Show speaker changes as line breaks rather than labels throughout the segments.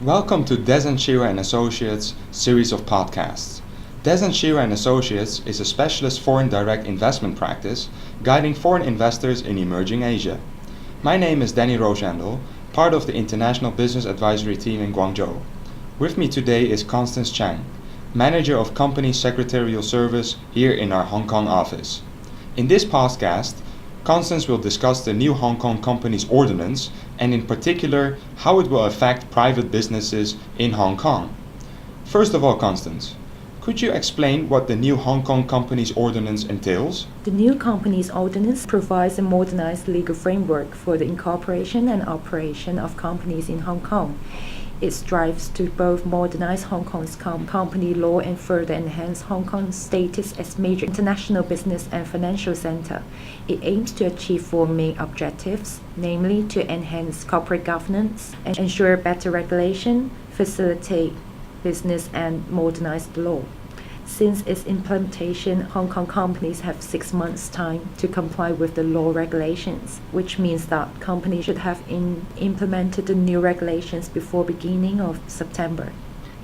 Welcome to Dezan, Shira and Associates series of podcasts. Dezan, Shira and Associates is a specialist foreign direct investment practice guiding foreign investors in emerging Asia. My name is Danny Roosendel, part of the International Business Advisory Team in Guangzhou. With me today is Constance Chang, Manager of Company Secretarial Service here in our Hong Kong office. In this podcast, Constance will discuss the new Hong Kong Companies Ordinance and in particular how it will affect private businesses in Hong Kong. First of all, Constance, could you explain what the new Hong Kong Companies Ordinance entails?
The new Companies Ordinance provides a modernized legal framework for the incorporation and operation of companies in Hong Kong. It strives to both modernize Hong Kong's company law and further enhance Hong Kong's status as major international business and financial center. It aims to achieve four main objectives, namely to enhance corporate governance, ensure better regulation, facilitate business, and modernize the law. Since its implementation, Hong Kong companies have 6 months' time to comply with the law regulations, which means that companies should have implemented the new regulations before beginning of September.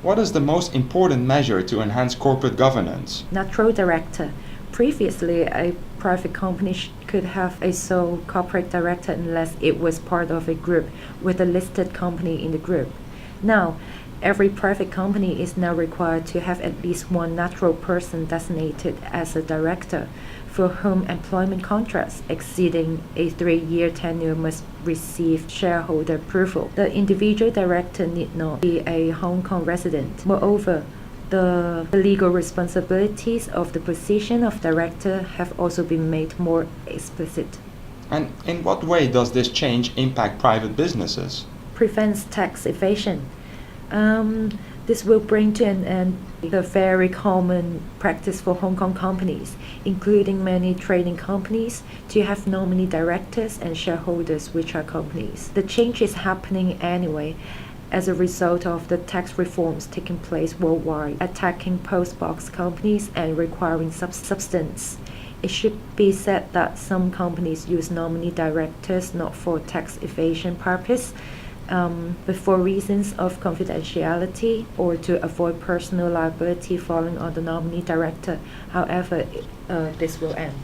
What is the most important measure to enhance corporate governance?
Natural director. Previously, a private company could have a sole corporate director unless it was part of a group with a listed company in the group. Now, every private company is now required to have at least one natural person designated as a director, for whom employment contracts exceeding a 3-year tenure must receive shareholder approval. The individual director need not be a Hong Kong resident. Moreover, the legal responsibilities of the position of director have also been made more explicit.
And in what way does this change impact private businesses?
Prevents tax evasion. This will bring to an end the very common practice for Hong Kong companies, including many trading companies, to have nominee directors and shareholders which are companies. The change is happening anyway as a result of the tax reforms taking place worldwide, attacking post-box companies and requiring substance. It should be said that some companies use nominee directors not for tax evasion purpose, but for reasons of confidentiality or to avoid personal liability falling on the nominee director. However, this will end.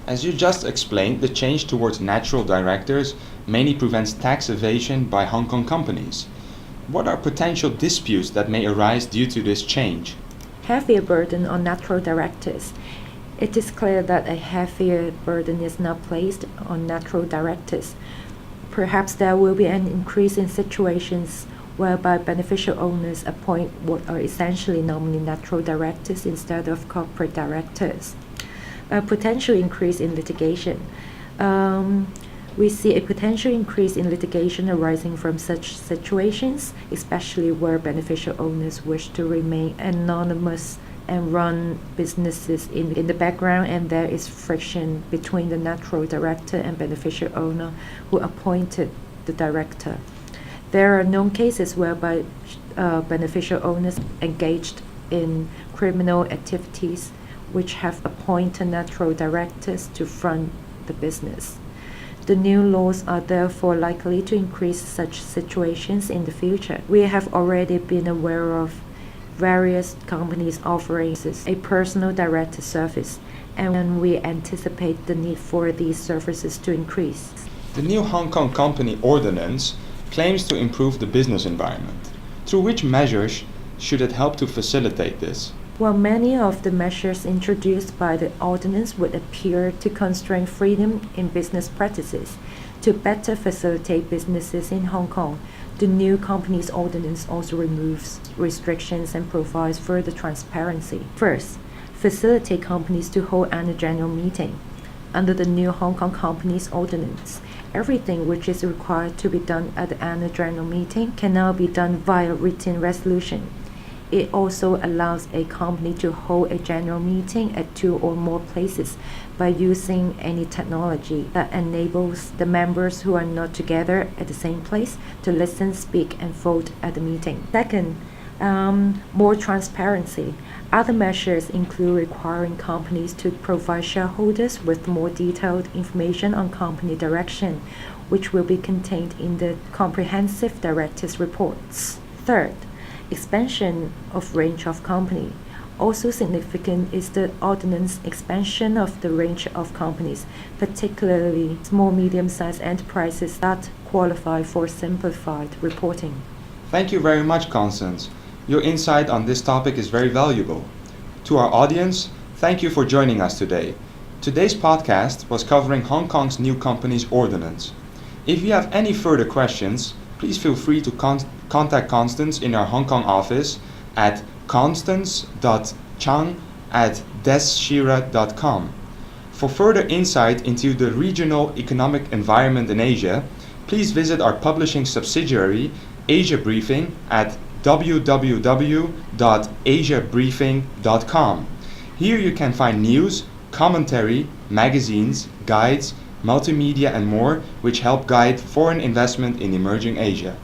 As you just explained, the change towards natural directors mainly prevents tax evasion by Hong Kong companies. What are potential disputes that may arise due to this change?
Heavier burden on natural directors. It is clear that a heavier burden is now placed on natural directors. Perhaps there will be an increase in situations whereby beneficial owners appoint what are essentially nominally natural directors instead of corporate directors. A potential increase in litigation. We see a potential increase in litigation arising from such situations, especially where beneficial owners wish to remain anonymous and run businesses in the background, and there is friction between the natural director and beneficial owner who appointed the director. There are known cases whereby beneficial owners engaged in criminal activities which have appointed natural directors to front the business. The new laws are therefore likely to increase such situations in the future. We have already been aware of various companies offering a personal director service, and we anticipate the need for these services to increase.
The new Hong Kong Company Ordinance claims to improve the business environment. Through which measures should it help to facilitate this?
While many of the measures introduced by the ordinance would appear to constrain freedom in business practices, to better facilitate businesses in Hong Kong, the new Companies Ordinance also removes restrictions and provides further transparency. First, facilitate companies to hold annual general meeting. Under the new Hong Kong Companies Ordinance, everything which is required to be done at the annual general meeting can now be done via written resolution. It also allows a company to hold a general meeting at 2 or more places by using any technology that enables the members who are not together at the same place to listen, speak, and vote at the meeting. Second, more transparency. Other measures include requiring companies to provide shareholders with more detailed information on company direction, which will be contained in the comprehensive directors' reports. Third, expansion of range of company. Also significant is the ordinance expansion of the range of companies, particularly small medium-sized enterprises that qualify for simplified reporting.
Thank you very much, Constance. Your insight on this topic is very valuable. To our audience, thank you for joining us today. Today's podcast was covering Hong Kong's new Companies Ordinance. If you have any further questions, please feel free to contact Constance in our Hong Kong office at constance.chang@dezshira.com. For further insight into the regional economic environment in Asia, please visit our publishing subsidiary, Asia Briefing, at www.asiabriefing.com. Here you can find news, commentary, magazines, guides, multimedia and more which help guide foreign investment in emerging Asia.